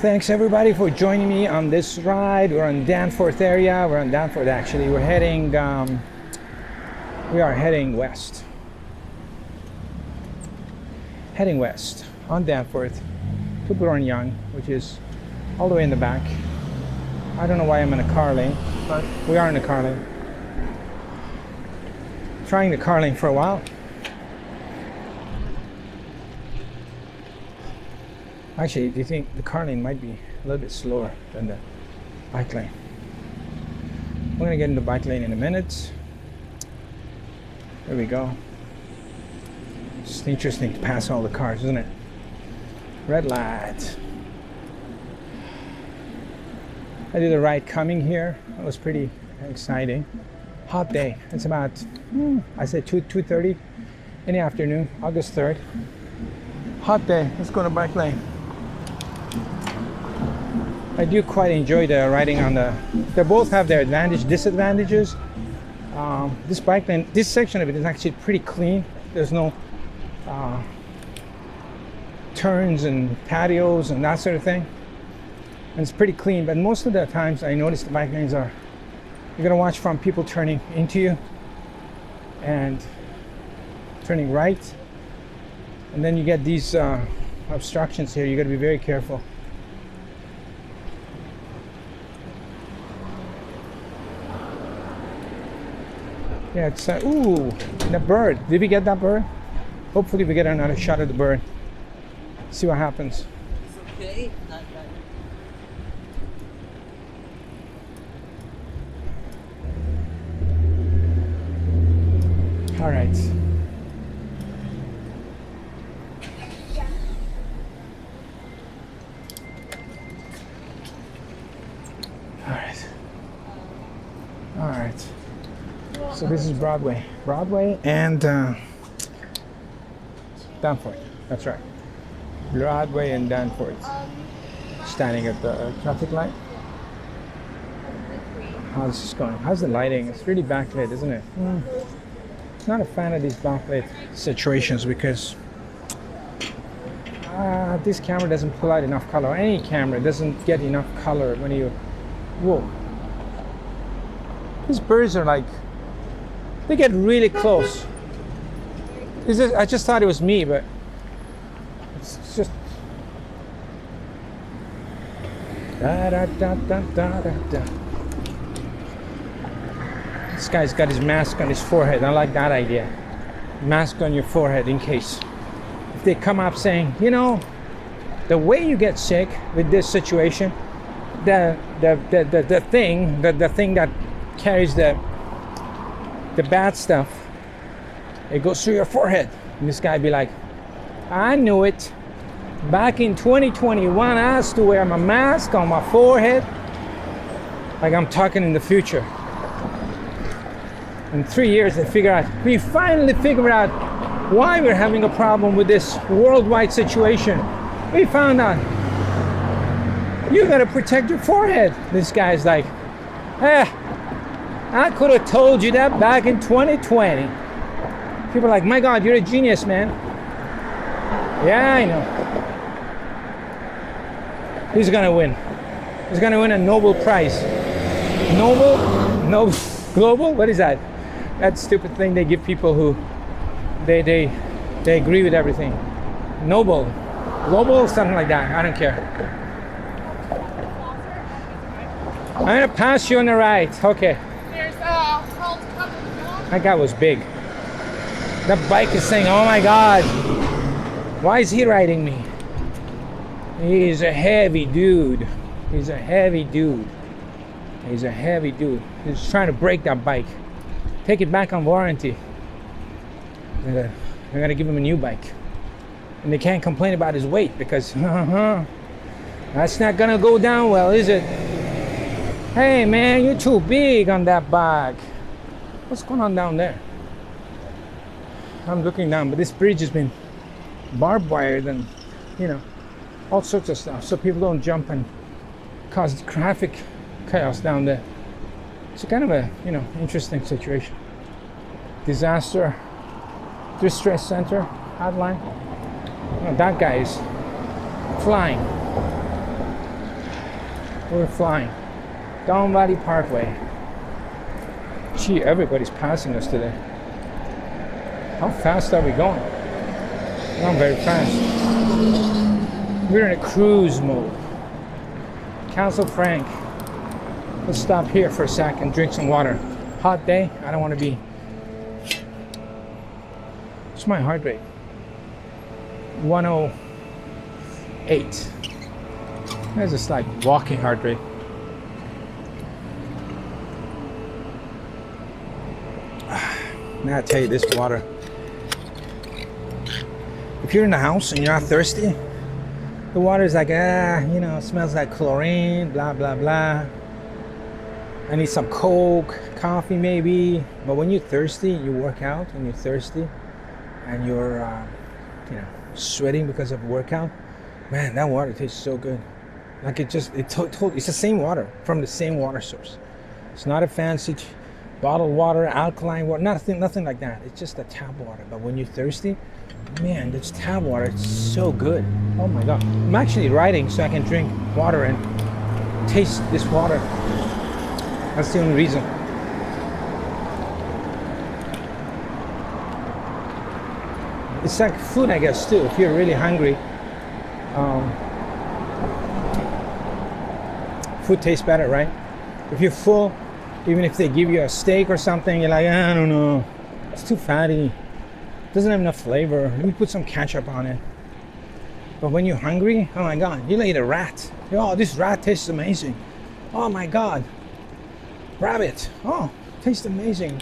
Thanks everybody for joining me on this ride. We're on Danforth area. We're on Danforth actually. We are heading west. Heading west on Danforth to Bloor and Yonge, which is all the way in the back. I don't know why I'm in a car lane, but we are in a car lane. Trying the car lane for a while. Actually, do you think the car lane might be a little bit slower than the bike lane? We're gonna get into the bike lane in a minute. There we go. It's just interesting to pass all the cars, isn't it? Red light. I did a ride coming here. It was pretty exciting. Hot day. It's about, I said 2:30 in the afternoon, August 3rd. Hot day. Let's go to bike lane. I do quite enjoy the riding on the. They both have their disadvantages. This bike lane, this section of it is actually pretty clean. There's no turns and patios and that sort of thing. And it's pretty clean. But most of the times, I notice the bike lanes are. You're gonna watch from people turning into you and turning right, and then you get these obstructions here. You got to be very careful. Yeah, it's ooh, the bird. Did we get that bird? Hopefully we get another shot of the bird. See what happens. It's okay. Not bad. All right. All right. All right. So this is Broadway and Danforth. That's right. Broadway and Danforth. Standing at the traffic light. How's this going? How's the lighting? It's really backlit, isn't it? Not a fan of these backlit situations because this camera doesn't pull out enough color. Any camera doesn't get enough color when you. Whoa. These birds are like. They get really close. I just thought it was me, but it's just. Da, da, da, da, da, da, da. This guy's got his mask on his forehead. I like that idea. Mask on your forehead in case. If they come up saying, you know, the way you get sick with this situation, the thing that carries the bad stuff, it goes through your forehead. And this guy be like, I knew it. Back in 2021, I used to wear my mask on my forehead. Like I'm talking in the future. In 3 years, we finally figured out why we're having a problem with this worldwide situation. We found out you gotta protect your forehead. This guy's like, I could have told you that back in 2020. People are like, my God, you're a genius, man. Yeah, I know. He's gonna win. He's gonna win a Nobel Prize. Nobel, Global? What is that? That stupid thing they give people who they agree with everything. Global, something like that. I don't care. I'm gonna pass you on the right. Okay. That guy was big. That bike is saying, oh my God, why is he riding me? He's a heavy dude. He's a heavy dude. He's trying to break that bike. Take it back on warranty. They're gonna give him a new bike. And they can't complain about his weight because that's not gonna go down well, is it? Hey man, you're too big on that bike. What's going on down there? I'm looking down, but this bridge has been barbed wired and, you know, all sorts of stuff, so people don't jump and cause traffic chaos down there. It's kind of a, you know, interesting situation. Disaster distress center hotline. Oh, that guy is flying. We're flying. Down Valley Parkway. Gee, everybody's passing us today. How fast are we going? Not very fast. We're in a cruise mode. Castle Frank. Let's stop here for a second, drink some water. Hot day, I don't want to be. What's my heart rate? 108. That's just like walking heart rate. Man, I tell you, this water. If you're in the house and you're not thirsty, the water is like, it smells like chlorine, blah, blah, blah. I need some Coke, coffee maybe. But when you're thirsty, you work out and you're thirsty and you're, sweating because of workout, man, that water tastes so good. Like it's the same water from the same water source. It's not a fancy bottled water, alkaline water, nothing like that. It's just a tap water. But when you're thirsty, man, this tap water, it's so good. Oh my God. I'm actually riding so I can drink water and taste this water. That's the only reason. It's like food, I guess, too. If you're really hungry, food tastes better, right? If you're full, even if they give you a steak or something, you're like, I don't know, it's too fatty. Doesn't have enough flavor. Let me put some ketchup on it. But when you're hungry, oh my God, you'll eat a rat. Oh, this rat tastes amazing. Oh my God. Rabbit. Oh, tastes amazing.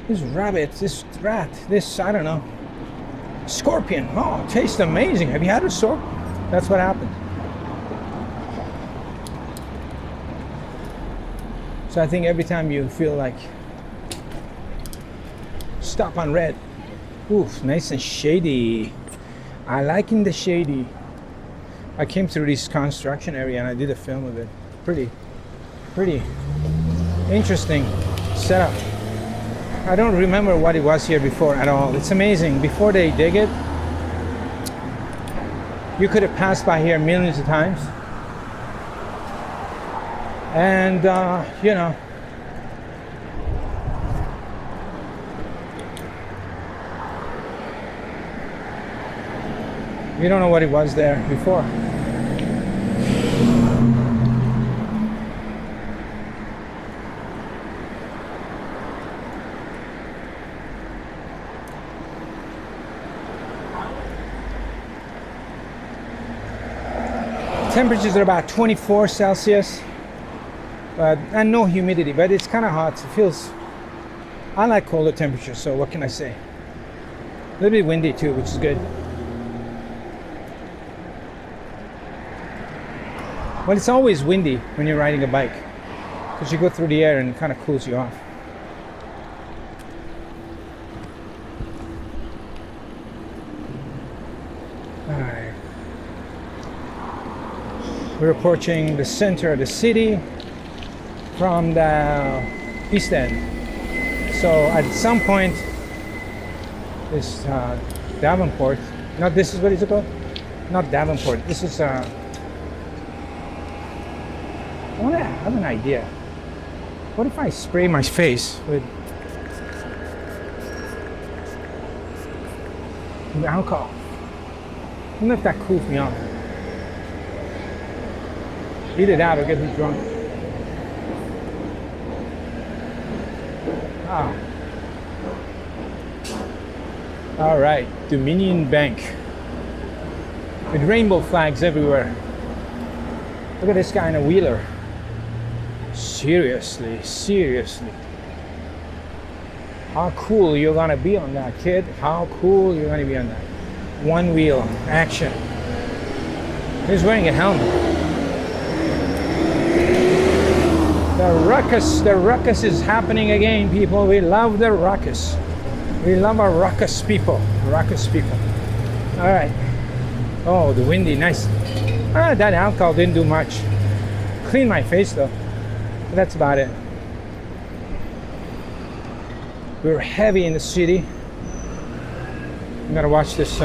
This rabbit, this rat, this, I don't know. Scorpion. Oh, tastes amazing. Have you had a scorpion? That's what happens. So I think every time you feel like stop on red. Oof, nice and shady. I like in the shady. I came through this construction area and I did a film of it. Pretty interesting setup. I don't remember what it was here before at all. It's amazing. Before they dig it, you could have passed by here millions of times. And, you don't know what it was there before. Temperatures are about 24 Celsius, and no humidity, but it's kind of hot. It feels, I like colder temperatures, so what can I say? A little bit windy too, which is good. Well, it's always windy when you're riding a bike because you go through the air and it kind of cools you off. Alright. We're approaching the center of the city from the east end. So at some point, this Davenport, not this is what it's called? Not Davenport, this is I have an idea. What if I spray my face with alcohol? I wonder if that cools me off. Either that or get me drunk. Ah. All right, Dominion Bank with rainbow flags everywhere. Look at this guy in a wheeler. Seriously. How cool you're gonna be on that, kid? How cool you're gonna be on that? One wheel, action. He's wearing a helmet. The ruckus is happening again, people. We love the ruckus. We love our ruckus people. All right. Oh, the windy, nice. That alcohol didn't do much. Clean my face though. But that's about it. We're heavy in the city. You gotta watch this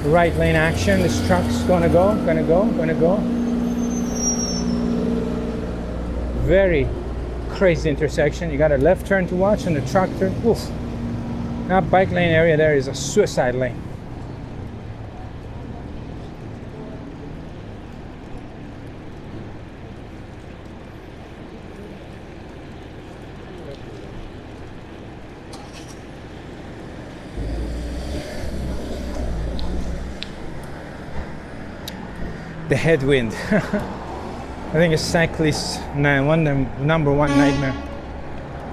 right lane action. This truck's gonna go. very crazy intersection. You got a left turn to watch and a truck turn. Oof. That bike lane area there is a suicide lane. The headwind. I think it's cyclists' number one nightmare.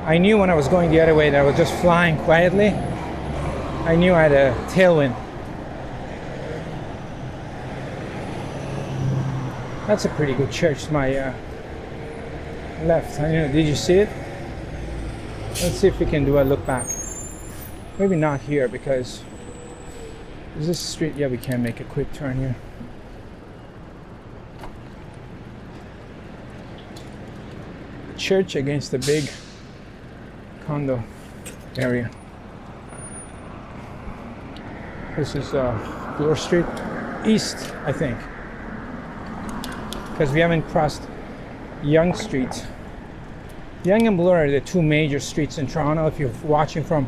I knew when I was going the other way that I was just flying quietly. I knew I had a tailwind. That's a pretty good church to my left. Did you see it? Let's see if we can do a look back. Maybe not here because is this street? Yeah, we can make a quick turn here. Church against the big condo area. This is Bloor Street East, I think, because we haven't crossed Yonge Street. Yonge and Bloor are the two major streets in Toronto if you're watching from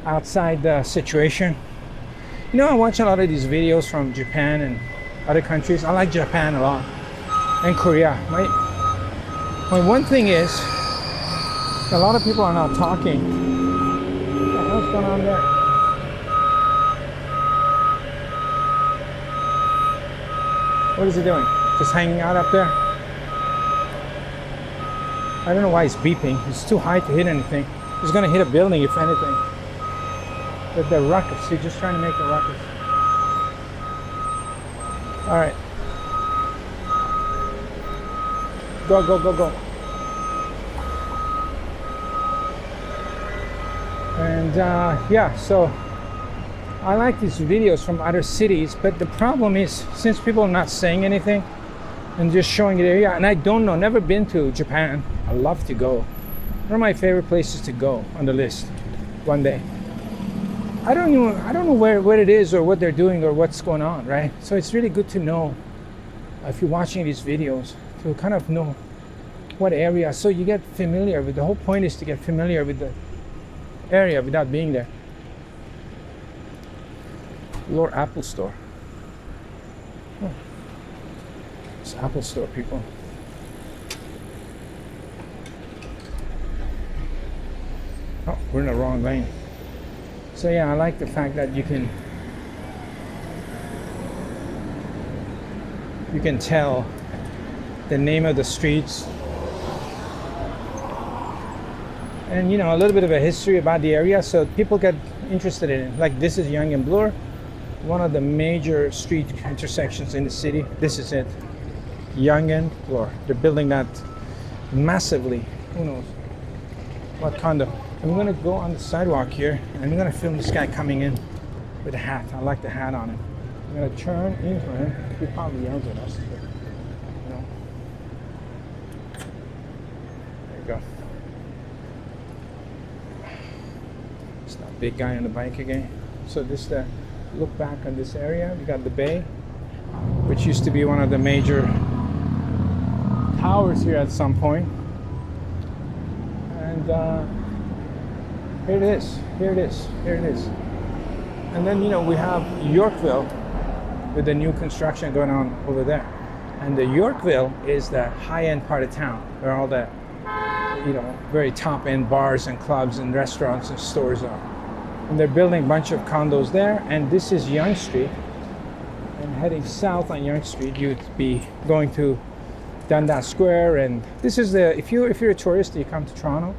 outside the situation. You know, I watch a lot of these videos from Japan and other countries. I like Japan a lot, and Korea. My one thing is, a lot of people are not talking. What the hell's going on there? What is he doing? Just hanging out up there? I don't know why he's beeping. It's too high to hit anything. He's gonna hit a building if anything. But the ruckus, he's just trying to make a ruckus. All right. Go, go, go, go. And yeah, so I like these videos from other cities, but the problem is, since people are not saying anything and just showing the area, and I don't know, never been to Japan. I love to go. One of my favorite places to go on the list one day. I don't know where it is or what they're doing or what's going on, right? So it's really good to know if you're watching these videos to kind of know what area, so you get familiar with. The whole point is to get familiar with the area without being there. Bloor Apple Store. Oh. It's Apple Store, people. Oh, we're in the wrong lane. So yeah, I like the fact that you can tell the name of the streets and a little bit of a history about the area, so people get interested in it. Like, this is Yonge and Bloor, one of the major street intersections in the city. This is it, Yonge and Bloor. They're building that massively. Who knows what condo. I'm gonna go on the sidewalk here and I'm gonna film this guy coming in with a hat. I like the hat on him. I'm gonna turn into him. He probably yells at us, but, there you go. It's that big guy on the bike again. So this look back on this area. We got the bay, which used to be one of the major towers here at some point. And here it is. And then we have Yorkville with the new construction going on over there. And the Yorkville is the high-end part of town where all the very top-end bars and clubs and restaurants and stores are. And they're building a bunch of condos there. And this is Yonge Street. And heading south on Yonge Street, you'd be going to Dundas Square. And this is if you're a tourist, you come to Toronto,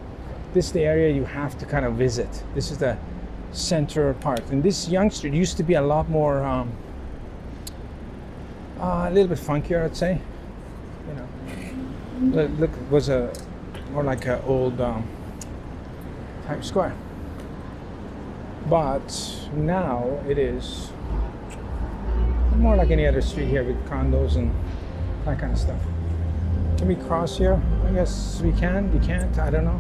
this is the area you have to kind of visit. This is the center part. And this Yonge Street used to be a lot more, a little bit funkier, I'd say. Look, it was more like an old Times Square. But now it is more like any other street here with condos and that kind of stuff. Can we cross here? I guess we can. We can't. I don't know.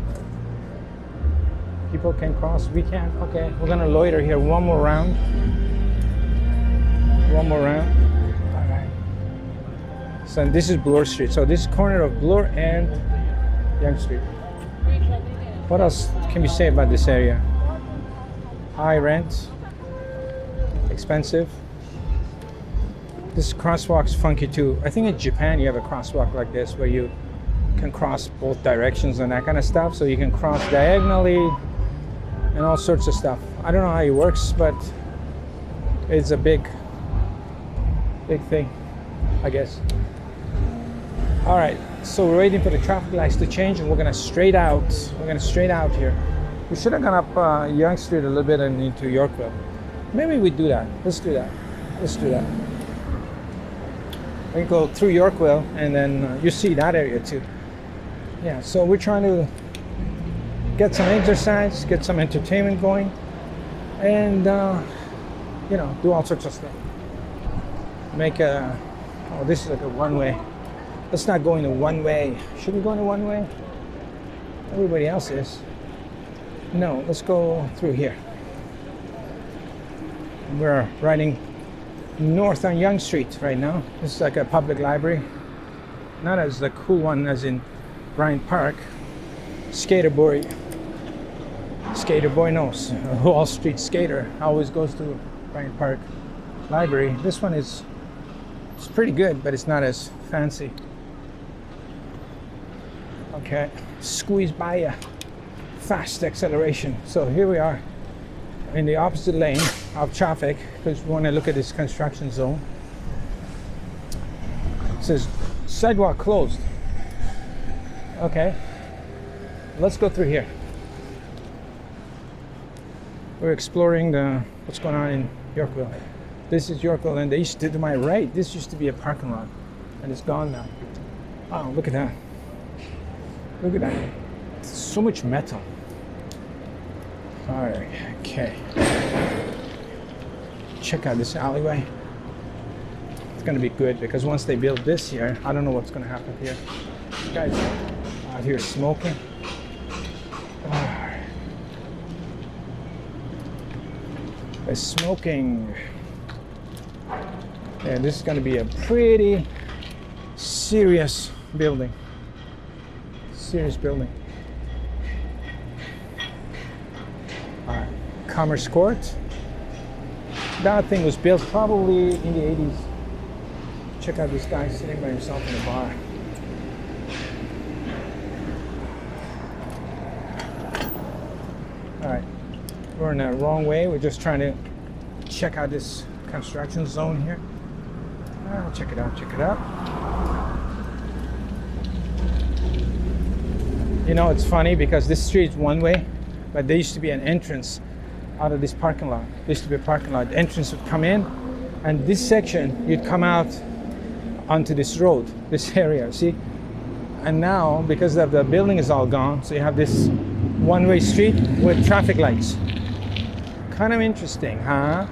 People can cross. We can. Okay, we're gonna loiter here one more round. All right. So this is Bloor Street. So this is corner of Bloor and Yonge Street. What else can we say about this area? High rent, expensive. This crosswalk's funky too. I think in Japan you have a crosswalk like this where you can cross both directions and that kind of stuff. So you can cross diagonally and all sorts of stuff. I don't know how it works, but it's a big thing, I guess. All right, so we're waiting for the traffic lights to change and we're gonna straight out. We're gonna straight out here. We should have gone up Yonge Street a little bit and into Yorkville. Maybe we do that. Let's do that. Let's do that. We go through Yorkville and then you see that area too. Yeah, so we're trying to get some exercise, get some entertainment going, and you know, do all sorts of stuff. Make a, oh, this is like a one-way. Let's not go into one way. Should we go into one way? Everybody else is. No, let's go through here. We're riding north on Yonge Street right now. This is like a public library. Not as the cool one as in Bryant Park. Skater boy knows. A Wall Street skater always goes to Bryant Park Library. This one is, it's pretty good, but it's not as fancy. Okay, squeeze by ya. Fast acceleration. So here we are in the opposite lane of traffic because we want to look at this construction zone. It says sidewalk closed. Okay, let's go through here. We're exploring what's going on in Yorkville. This is Yorkville, and they used to my right. This used to be a parking lot, and it's gone now. Oh, look at that! Look at that! So much metal. All right, okay. Check out this alleyway. It's gonna be good because once they build this here, I don't know what's gonna happen here. You guys out here smoking. They're smoking. Yeah, this is gonna be a pretty serious building. Serious building. Commerce Court. That thing was built probably in the 80s. Check out this guy sitting by himself in a bar. All right, we're in the wrong way. We're just trying to check out this construction zone here. Check it out, check it out. You know, it's funny because this street is one way, but there used to be an entrance out of this parking lot. There used to be a parking lot. The entrance would come in, and this section, you'd come out onto this road, this area, see? And now, because of the building is all gone, so you have this one-way street with traffic lights. Kind of interesting, huh?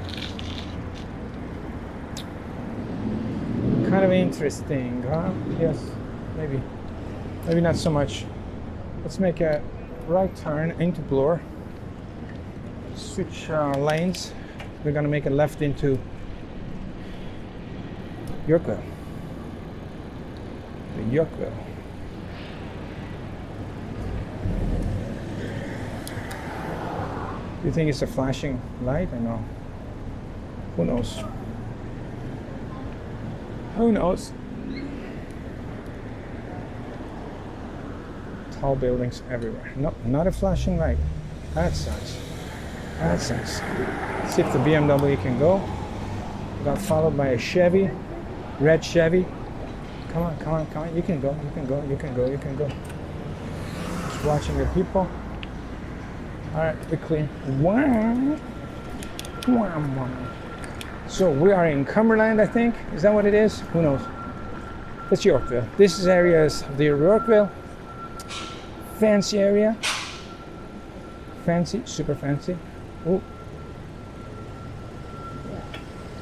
Kind of interesting, huh? Yes, maybe. Maybe not so much. Let's make a right turn into Bloor. Switch lanes. We're gonna make a left into Yorkville. The Yorkville. Do you think it's a flashing light or no? Who knows? Who knows? Tall buildings everywhere. No, not a flashing light. That sucks. That sucks. Let's see if the BMW can go. Got followed by a Chevy, red Chevy. Come on, come on, come on. You can go, you can go, you can go, you can go. Just watching the people. All right, we're clear. Wow. Wow. So we are in Cumberland, I think. Is that what it is? Who knows? It's Yorkville. This is areas of the Yorkville. Fancy area. Fancy, super fancy. Oh.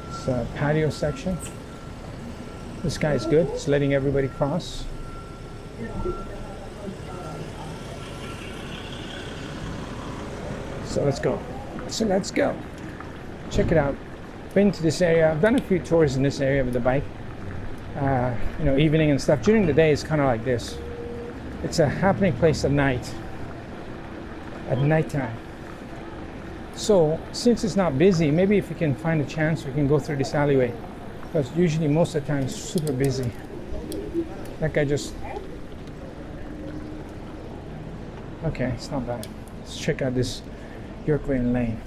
It's a patio section. This guy is good. He's letting everybody cross. So let's go. So let's go. Check it out. Been to this area. I've done a few tours in this area with the bike. You know, evening and stuff. During the day, it's kind of like this. It's a happening place at night. At nighttime. So since it's not busy, maybe if we can find a chance, we can go through this alleyway. Because usually most of the time it's super busy. That guy just... Okay, it's not bad. Let's check out this Yorkville Lane.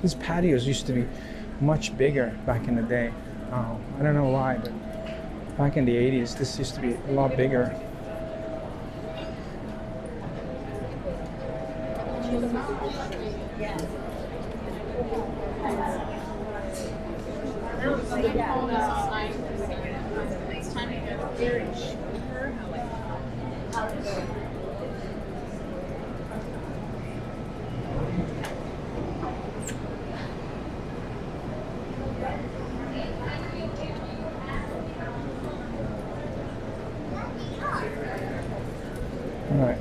These patios used to be much bigger back in the day. I don't know why, but back in the 80s, this used to be a lot bigger. Alright,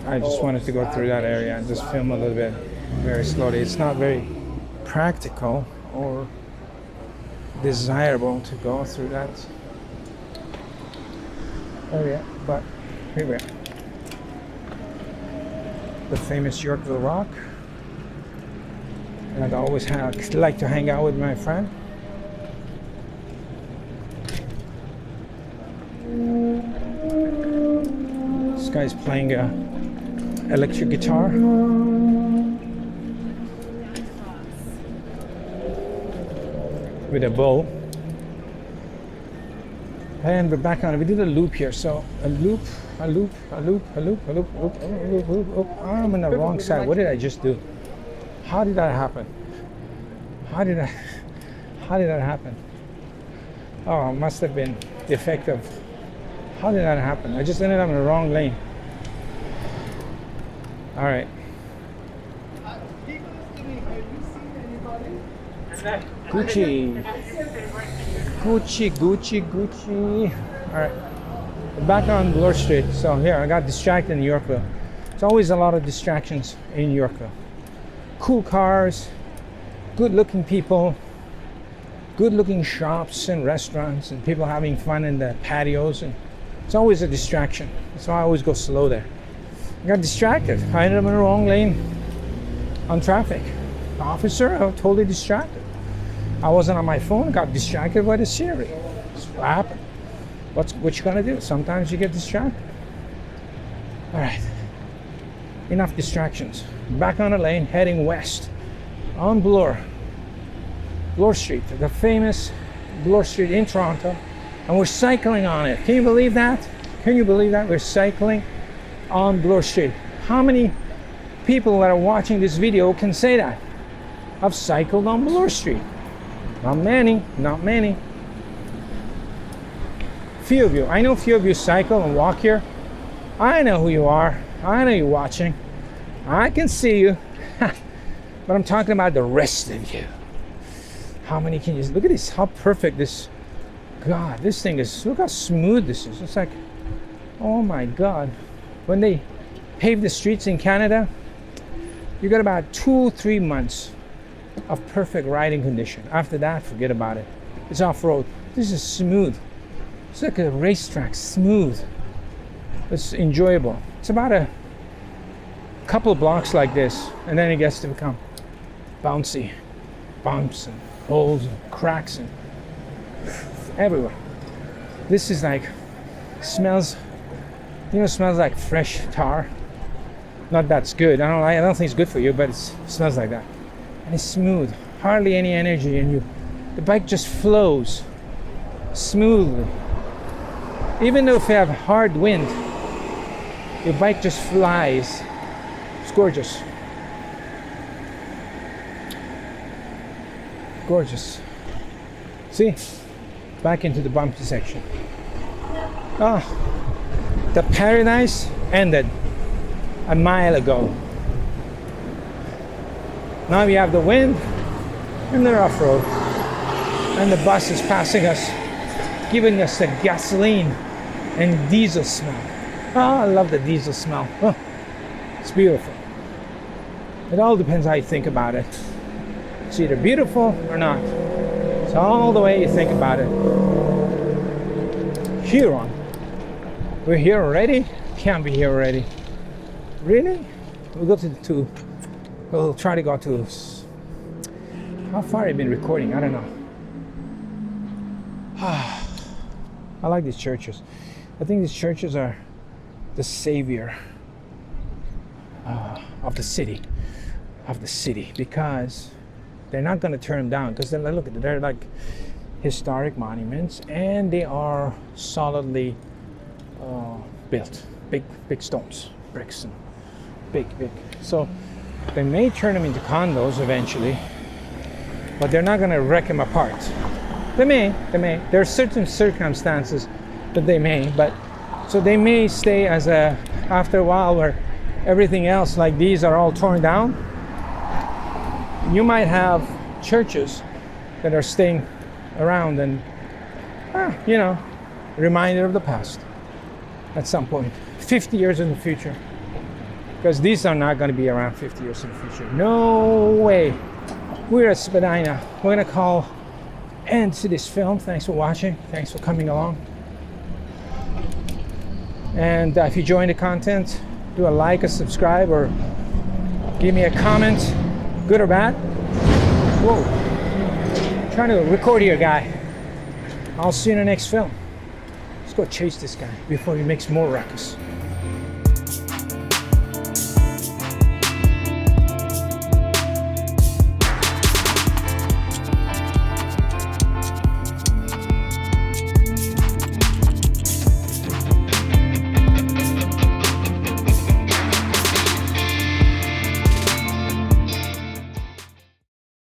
I just wanted to go through that area and just film a little bit very slowly. It's not very practical or desirable to go through that area, but here we are. The famous Yorkville Rock. And I'd always like to hang out with my friend. This guy's playing a electric guitar. With a bow. And we're back on it. We did a loop here. So a loop. I'm on the wrong side. What did I just do? How did that happen? How did that happen? Oh, it must have been the effect of... How did that happen? I just ended up in the wrong lane. All right. Gucci. All right. We're back on Bloor Street. So here, I got distracted in Yorkville. There's always a lot of distractions in Yorkville. Cool cars, good-looking people, good-looking shops and restaurants, and people having fun in the patios, and it's always a distraction. So I always go slow there. I got distracted. I ended up in the wrong lane on traffic. The officer, I was totally distracted. I wasn't on my phone, got distracted by the scenery. That's what happened. What you gonna do? Sometimes you get distracted. All right. Enough distractions. Back on the lane, heading west on Bloor Street, the famous Bloor Street in Toronto, and we're cycling on it. Can you believe that? Can you believe that? We're cycling on Bloor Street. How many people that are watching this video can say that? I've cycled on Bloor Street. Not many, not many. Few of you. I know few of you cycle and walk here. I know who you are. I know you're watching. I can see you. But I'm talking about the rest of you. How many can you... Look at this, how perfect this... God, this thing is... Look how smooth this is. It's like... Oh my God. When they pave the streets in Canada, you got about 2-3 months of perfect riding condition. After that, forget about it. It's off-road. This is smooth. It's like a racetrack, smooth. It's enjoyable. It's about a couple of blocks like this, and then it gets to become bouncy. Bumps and holes and cracks and everywhere. This is like, smells, smells like fresh tar. Not that's good. I don't think it's good for you, but it smells like that. And it's smooth. Hardly any energy in you. The bike just flows smoothly. Even though if you have hard wind, your bike just flies. It's gorgeous. Gorgeous. See? Back into the bumpy section. Ah, the paradise ended a mile ago. Now we have the wind and the off-road. And the bus is passing us, giving us the gasoline and diesel smell. Oh, I love the diesel smell. Oh, it's beautiful. It all depends how you think about it. It's either beautiful or not. It's all the way you think about it. Huron. We're here already? Can't be here already. Really? We'll go we'll try to go to, how far have you been recording? I don't know. I like these churches. I think these churches are the savior of the city, because they're not going to turn them down, because look at it, they're like historic monuments, and they are solidly built, big stones, bricks, and big. So they may turn them into condos eventually, but they're not going to wreck them apart. They may. There are certain circumstances that they may, but so they may stay as after a while where everything else like these are all torn down. You might have churches that are staying around and, reminder of the past at some point, 50 years in the future. Because these are not going to be around 50 years in the future. No way. We're at Spadina. We're going to call end to this film. Thanks for watching. Thanks for coming along. And if you enjoy the content, do a like, a subscribe, or give me a comment, good or bad. Whoa. I'm trying to record here, guy. I'll see you in the next film. Let's go chase this guy before he makes more ruckus.